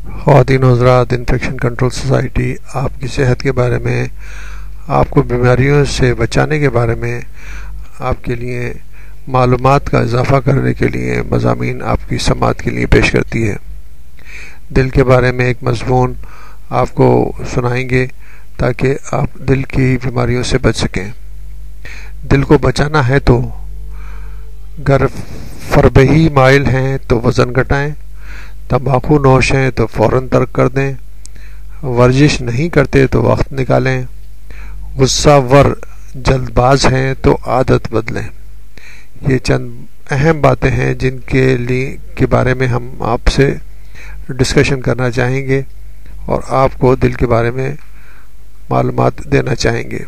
خواتین و حضرات، انفیکشن کنٹرول سوسائٹی آپ کی صحت کے بارے میں، آپ کو بیماریوں سے بچانے کے بارے میں، آپ کے لیے معلومات کا اضافہ کرنے کے لیے مضامین آپ کی سماعت کے لیے پیش کرتی ہے۔ دل کے بارے میں ایک مضمون آپ کو سنائیں گے تاکہ آپ دل کی بیماریوں سے بچ سکیں۔ دل کو بچانا ہے تو گر فربہی مائل ہیں تو وزن گھٹائیں، تمباکو نوش ہیں تو فوراً ترک کر دیں، ورزش نہیں کرتے تو وقت نکالیں، غصہ ور جلد باز ہیں تو عادت بدلیں۔ یہ چند اہم باتیں ہیں جن کے بارے میں ہم آپ سے ڈسکشن کرنا چاہیں گے اور آپ کو دل کے بارے میں معلومات دینا چاہیں گے۔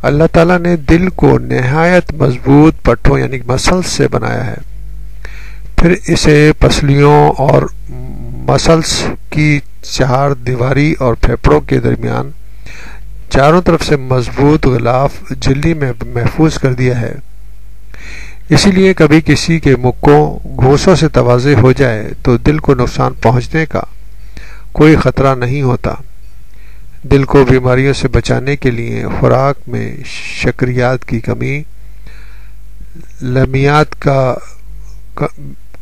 اللہ تعالیٰ نے دل کو نہایت مضبوط پٹھوں یعنی مسلز سے بنایا ہے، پھر اسے پسلیوں اور مسلز کی چار دیواری اور پھیپھڑوں کے درمیان چاروں طرف سے مضبوط غلاف جھلی میں محفوظ کر دیا ہے۔ اسی لیے کبھی کسی کے مکوں گھوسوں سے تواضع ہو جائے تو دل کو نقصان پہنچنے کا کوئی خطرہ نہیں ہوتا۔ دل کو بیماریوں سے بچانے کے لیے خوراک میں شکریات کی کمی، لمیات کا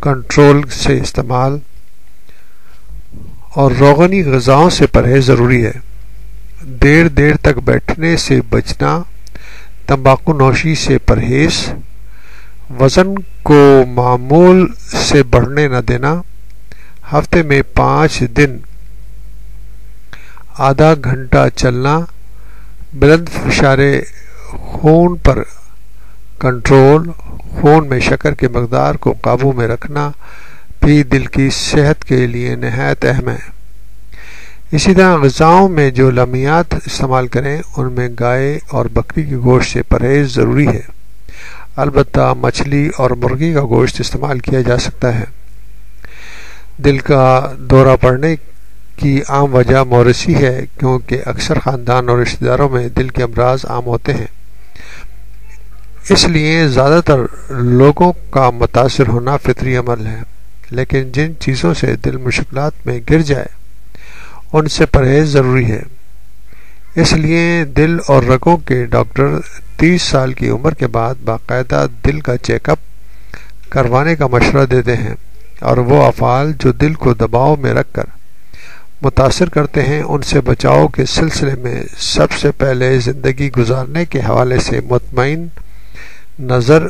کنٹرول سے استعمال اور روغنی غذاؤں سے پرہیز ضروری ہے۔ دیر تک بیٹھنے سے بچنا، تمباکو نوشی سے پرہیز، وزن کو معمول سے بڑھنے نہ دینا، ہفتے میں 5 دن آدھا گھنٹہ چلنا، بلند فشار خون پر کنٹرول، خون میں شکر کی مقدار کو قابو میں رکھنا بھی دل کی صحت کے لیے نہایت اہم ہے۔ اسی طرح غذاؤں میں جو لمیات استعمال کریں ان میں گائے اور بکری کے گوشت سے پرہیز ضروری ہے، البتہ مچھلی اور مرغی کا گوشت استعمال کیا جا سکتا ہے۔ دل کا دورہ پڑنے کی عام وجہ موروثی ہے، کیونکہ اکثر خاندان اور رشتہ داروں میں دل کے امراض عام ہوتے ہیں۔ اس لیے زیادہ تر لوگوں کا متاثر ہونا فطری عمل ہے، لیکن جن چیزوں سے دل مشکلات میں گر جائے ان سے پرہیز ضروری ہے۔ اس لیے دل اور رگوں کے ڈاکٹر 30 سال کی عمر کے بعد باقاعدہ دل کا چیک اپ کروانے کا مشورہ دیتے ہیں، اور وہ افعال جو دل کو دباؤ میں رکھ کر متاثر کرتے ہیں ان سے بچاؤ کے سلسلے میں سب سے پہلے زندگی گزارنے کے حوالے سے مطمئن نظر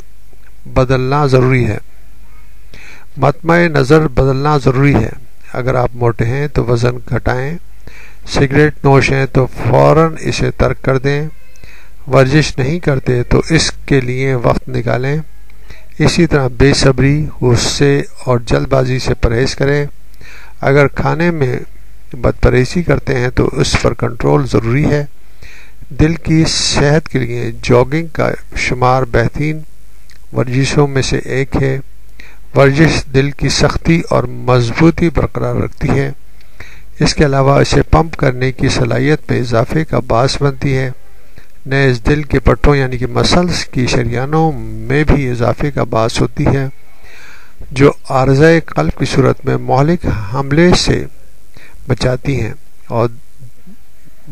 بدلنا ضروری ہے۔ اگر آپ موٹے ہیں تو وزن گھٹائیں، سگریٹ نوش ہیں تو فوراً اسے ترک کر دیں، ورزش نہیں کرتے تو اس کے لیے وقت نکالیں۔ اسی طرح بے صبری، غصے اور جلد بازی سے پرہیز کریں۔ اگر کھانے میں بدپرہیزی کرتے ہیں تو اس پر کنٹرول ضروری ہے۔ دل کی صحت کے لیے جاگنگ کا شمار بہترین ورزشوں میں سے ایک ہے۔ ورزش دل کی سختی اور مضبوطی برقرار رکھتی ہے، اس کے علاوہ اسے پمپ کرنے کی صلاحیت میں اضافے کا باعث بنتی ہے۔ نیز دل کے پٹھوں یعنی کہ مسلز کی شریانوں میں بھی اضافے کا باعث ہوتی ہے، جو عارضہ قلب کی صورت میں مہلک حملے سے بچاتی ہیں اور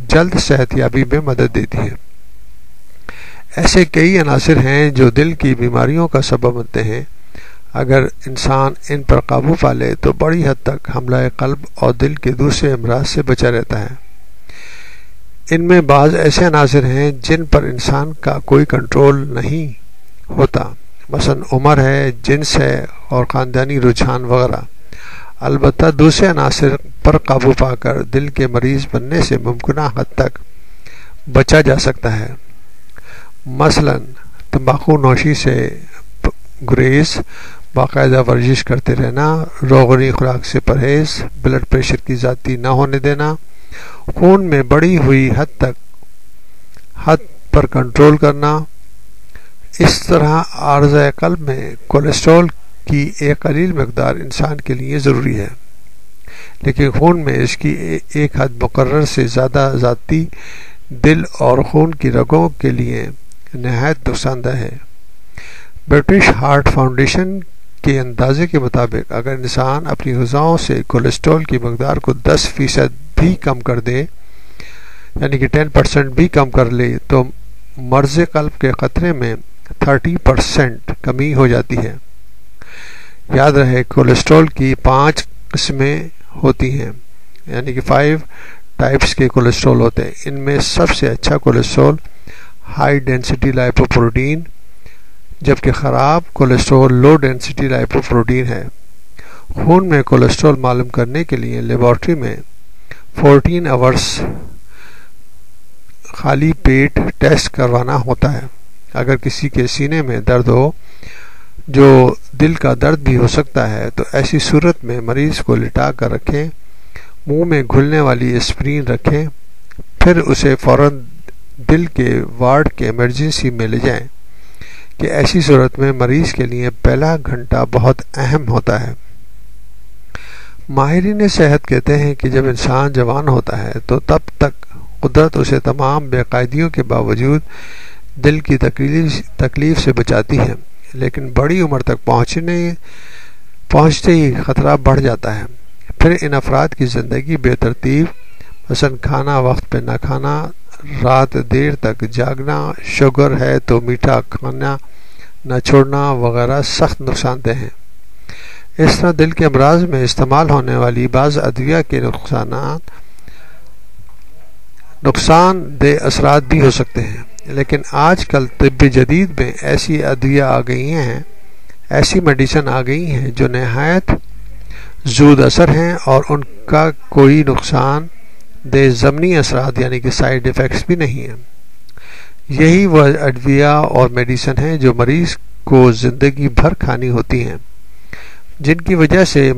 جلد صحت یابی میں مدد دیتی ہے۔ ایسے کئی عناصر ہیں جو دل کی بیماریوں کا سبب بنتے ہیں۔ اگر انسان ان پر قابو پا لے تو بڑی حد تک حملہ قلب اور دل کے دوسرے امراض سے بچا رہتا ہے۔ ان میں بعض ایسے عناصر ہیں جن پر انسان کا کوئی کنٹرول نہیں ہوتا، مثلا عمر ہے، جنس ہے اور خاندانی رجحان وغیرہ۔ البتہ دوسرے عناصر پر قابو پا کر دل کے مریض بننے سے ممکنہ حد تک بچا جا سکتا ہے۔ مثلا تمباکو نوشی سے گریز، باقاعدہ ورزش کرتے رہنا، روغنی خوراک سے پرہیز، بلڈ پریشر کی زیادتی نہ ہونے دینا، خون میں بڑھی ہوئی حد پر کنٹرول کرنا۔ اس طرح عارضہ قلب میں کولیسٹرول کی ایک قلیل مقدار انسان کے لیے ضروری ہے، لیکن خون میں اس کی ایک حد مقرر سے زیادہ زیادتی دل اور خون کی رگوں کے لیے نہایت نقصان دہ ہے۔ برٹش ہارٹ فاؤنڈیشن کے اندازے کے مطابق اگر انسان اپنی غذاؤں سے کولیسٹرول کی مقدار کو 10% بھی کم کر دے، یعنی کہ 10% بھی کم کر لے، تو مرض قلب کے خطرے میں 30% کمی ہو جاتی ہے۔ یاد رہے کولیسٹرول کی 5 قسمیں ہوتی ہیں، یعنی کہ 5 ٹائپس کے کولیسٹرول ہوتے ہیں۔ ان میں سب سے اچھا کولیسٹرول ہائی ڈینسٹی لائپوپروٹین، جبکہ خراب کولیسٹرول لو ڈینسٹی لائپوپروٹین ہے۔ خون میں کولیسٹرول معلوم کرنے کے لیے لیبارٹری میں 14 آورس خالی پیٹ ٹیسٹ کروانا ہوتا ہے۔ اگر کسی کے سینے میں درد ہو، جو دل کا درد بھی ہو سکتا ہے، تو ایسی صورت میں مریض کو لٹا کر رکھیں، منہ میں گھلنے والی اسپرین رکھیں، پھر اسے فوراً دل کے وارڈ کے ایمرجنسی میں لے جائیں کہ ایسی صورت میں مریض کے لیے پہلا گھنٹہ بہت اہم ہوتا ہے۔ ماہرین صحت کہتے ہیں کہ جب انسان جوان ہوتا ہے تو تب تک قدرت اسے تمام بے قاعدیوں کے باوجود دل کی تکلیف سے بچاتی ہے، لیکن بڑی عمر تک پہنچتے ہی خطرہ بڑھ جاتا ہے۔ پھر ان افراد کی زندگی بے ترتیب، مثلا کھانا وقت پہ نہ کھانا، رات دیر تک جاگنا، شوگر ہے تو میٹھا کھانا نہ چھوڑنا وغیرہ سخت نقصان دہ ہیں۔ اس طرح دل کے امراض میں استعمال ہونے والی بعض ادویہ کے نقصان دہ اثرات بھی ہو سکتے ہیں، لیکن آج کل طب جدید میں ایسی ادویہ آ گئی ہیں، ایسی میڈیسن آ گئی ہیں جو نہایت زود اثر ہیں اور ان کا کوئی نقصان دہ ضمنی اثرات یعنی کہ سائیڈ ایفیکٹس بھی نہیں ہیں۔ یہی وہ ادویہ اور میڈیسن ہیں جو مریض کو زندگی بھر کھانی ہوتی ہیں، جن کی وجہ سے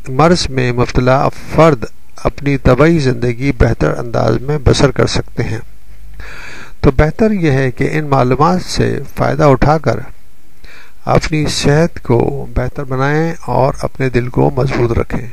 مرض میں مبتلا فرد اپنی طبعی زندگی بہتر انداز میں بسر کر سکتے ہیں۔ تو بہتر یہ ہے کہ ان معلومات سے فائدہ اٹھا کر اپنی صحت کو بہتر بنائیں اور اپنے دل کو مضبوط رکھیں۔